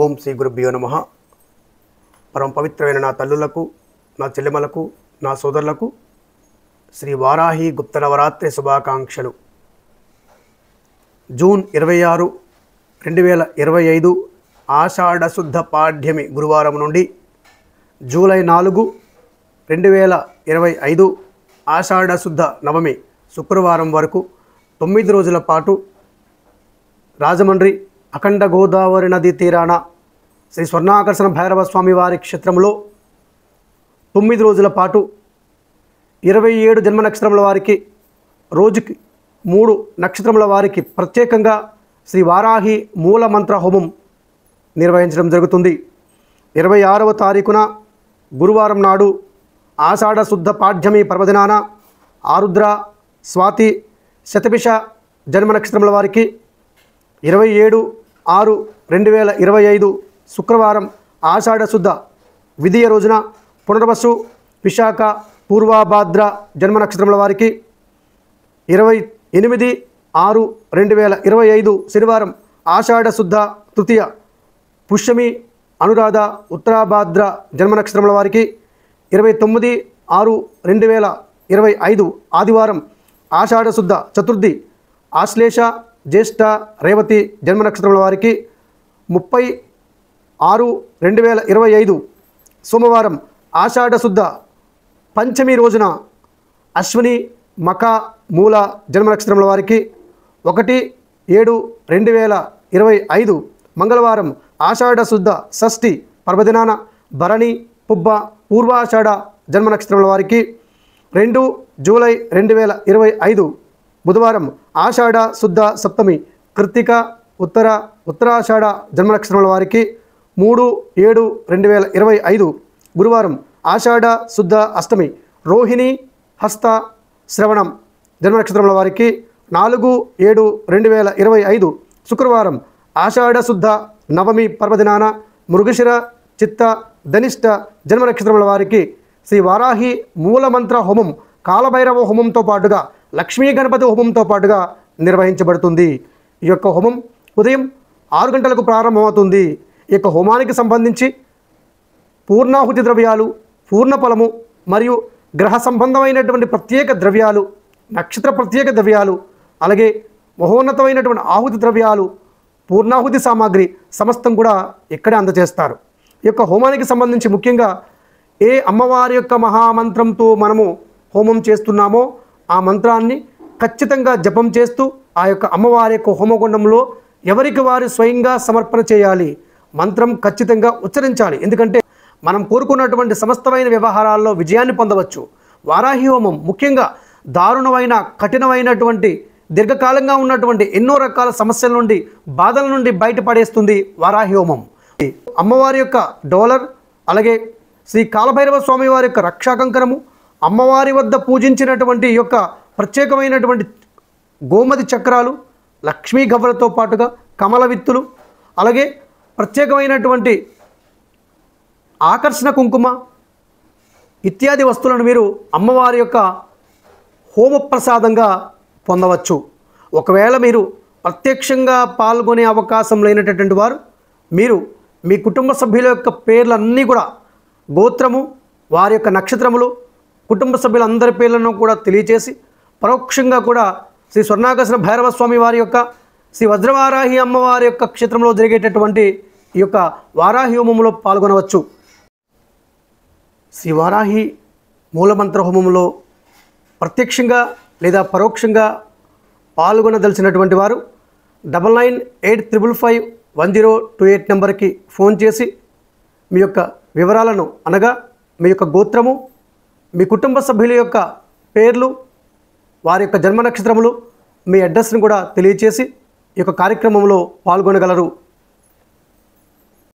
ఓం శ్రీ గురుభ్యో నమః. పరమ పవిత్రమైన నా తల్లులకు, నా చెల్లెమలకు, నా సోదరులకు శ్రీ వారాహి గుప్త నవరాత్రి శుభాకాంక్షలు. జూన్ 26, 2025 ఆషాఢ శుద్ధ పాడ్యమి గురువారం నుండి జూలై 4, 2025 ఆషాఢ శుద్ధ నవమి శుక్రవారం వరకు 9 రోజుల పాటు రాజమండ్రి అఖండ గోదావరి నదీ తీరాన శ్రీ స్వర్ణాకర్షణ భైరవ స్వామి వారి క్షేత్రంలో 9 రోజుల పాటు 27 జన్మ నక్షత్రముల వారికి, రోజుకి 3 నక్షత్రముల వారికి ప్రత్యేకంగా శ్రీ వారాహి మూల మంత్ర హోమం నిర్వహించడం జరుగుతుంది. 26వ తారీఖున గురువారం నాడు ఆషాఢ శుద్ధ పాడ్యమి పర్వదినాన ఆరుద్ర, స్వాతి, శతభిష జన్మ నక్షత్రముల వారికి 27/6/2025 శుక్రవారం ఆషాఢ శుద్ధ విధియ రోజున పునర్వసు, విశాఖ, పూర్వభాద్ర జన్మ నక్షత్రముల వారికి 28/6/2025 శనివారం ఆషాఢ శుద్ధ తృతీయ పుష్యమి, అనురాధ, ఉత్తరాభాద్ర జన్మ నక్షత్రముల వారికి 29/6/2025 ఆదివారం ఆషాఢ శుద్ధ చతుర్థి ఆశ్లేష, జ్యేష్ఠ, రేవతి జన్మ నక్షత్రముల వారికి 30/6/2025 సోమవారం ఆషాఢ శుద్ధ పంచమి రోజున అశ్విని, మఖ, మూల జన్మ నక్షత్రముల వారికి 1/7/2025 మంగళవారం ఆషాఢ శుద్ధ షష్ఠి పర్వదినాన భరణి, పుబ్బ, పూర్వాషాఢ జన్మ నక్షత్రముల వారికి 2 జూలై 2025 బుధవారం ఆషాఢ శుద్ధ సప్తమి కృత్తిక, ఉత్తరాషాఢ జన్మ నక్షత్రముల వారికి 3/7/2025 గురువారం ఆషాఢ శుద్ధ అష్టమి రోహిణి, హస్త, శ్రవణం జన్మ నక్షత్రముల వారికి 4/7/2025 శుక్రవారం ఆషాఢ శుద్ధ నవమి పర్వదినాన మృగశిర, చిత్త, ధనిష్ట జన్మ నక్షత్రముల వారికి శ్రీ వారాహి మూలమంత్ర హోమం కాలభైరవ హోమంతో పాటుగా లక్ష్మీ గణపతి హోమంతో పాటుగా నిర్వహించబడుతుంది. ఈ యొక్క హోమం ఉదయం 6 గంటలకు ప్రారంభమవుతుంది. ఈ యొక్క హోమానికి సంబంధించి పూర్ణాహుతి ద్రవ్యాలు, పూర్ణఫలము మరియు గ్రహ సంబంధమైనటువంటి ప్రత్యేక ద్రవ్యాలు, నక్షత్ర ప్రత్యేక ద్రవ్యాలు, అలాగే మహోన్నతమైనటువంటి ఆహుతి ద్రవ్యాలు, పూర్ణాహుతి సామాగ్రి సమస్తం కూడా ఇక్కడే అందజేస్తారు. ఈ యొక్క హోమానికి సంబంధించి ముఖ్యంగా ఏ అమ్మవారి యొక్క మహామంత్రంతో మనము హోమం చేస్తున్నామో ఆ మంత్రాన్ని ఖచ్చితంగా జపం చేస్తూ ఆ యొక్క అమ్మవారి యొక్క హోమగుండంలో ఎవరికి వారు స్వయంగా సమర్పణ చేయాలి. మంత్రం ఖచ్చితంగా ఉచ్చరించాలి. ఎందుకంటే మనం కోరుకున్నటువంటి సమస్తమైన వ్యవహారాల్లో విజయాన్ని పొందవచ్చు. వారాహి హోమం ముఖ్యంగా దారుణమైన, కఠినమైనటువంటి, దీర్ఘకాలంగా ఉన్నటువంటి ఎన్నో రకాల సమస్యల నుండి, బాధల నుండి బయటపడేస్తుంది వారాహి హోమం. అమ్మవారి యొక్క డోలర్, అలాగే శ్రీ కాలభైరవ స్వామి వారి యొక్క రక్షాకంకణము, అమ్మవారి వద్ద పూజించినటువంటి యొక్క ప్రత్యేకమైనటువంటి గోమతి చక్రాలు, లక్ష్మీ గవ్వలతో పాటుగా కమల విత్తులు, అలాగే ప్రత్యేకమైనటువంటి ఆకర్షణ కుంకుమ ఇత్యాది వస్తువులను మీరు అమ్మవారి యొక్క హోమ ప్రసాదంగా పొందవచ్చు. ఒకవేళ మీరు ప్రత్యక్షంగా పాల్గొనే అవకాశం లేనటువంటి వారు మీరు మీ కుటుంబ సభ్యుల యొక్క పేర్లన్నీ కూడా, గోత్రము, వారి యొక్క నక్షత్రములు, కుటుంబ సభ్యులందరి పేర్లను కూడా తెలియచేసి పరోక్షంగా కూడా శ్రీ స్వర్ణాకర్షణ భైరవ స్వామి వారి యొక్క, శ్రీ వజ్రవారాహి అమ్మవారి యొక్క క్షేత్రంలో జరిగేటటువంటి ఈ యొక్క వారాహి హోమంలో పాల్గొనవచ్చు. శ్రీ వారాహి మూలమంత్ర హోమంలో ప్రత్యక్షంగా లేదా పరోక్షంగా పాల్గొనదలిచినటువంటి వారు 9985551028 నెంబర్కి ఫోన్ చేసి మీ యొక్క వివరాలను, అనగా మీ యొక్క గోత్రము, మీ కుటుంబ సభ్యుల యొక్క పేర్లు, వారి యొక్క జన్మ నక్షత్రములు, మీ అడ్రస్ని కూడా తెలియచేసి ఈ యొక్క కార్యక్రమంలో పాల్గొనగలరు.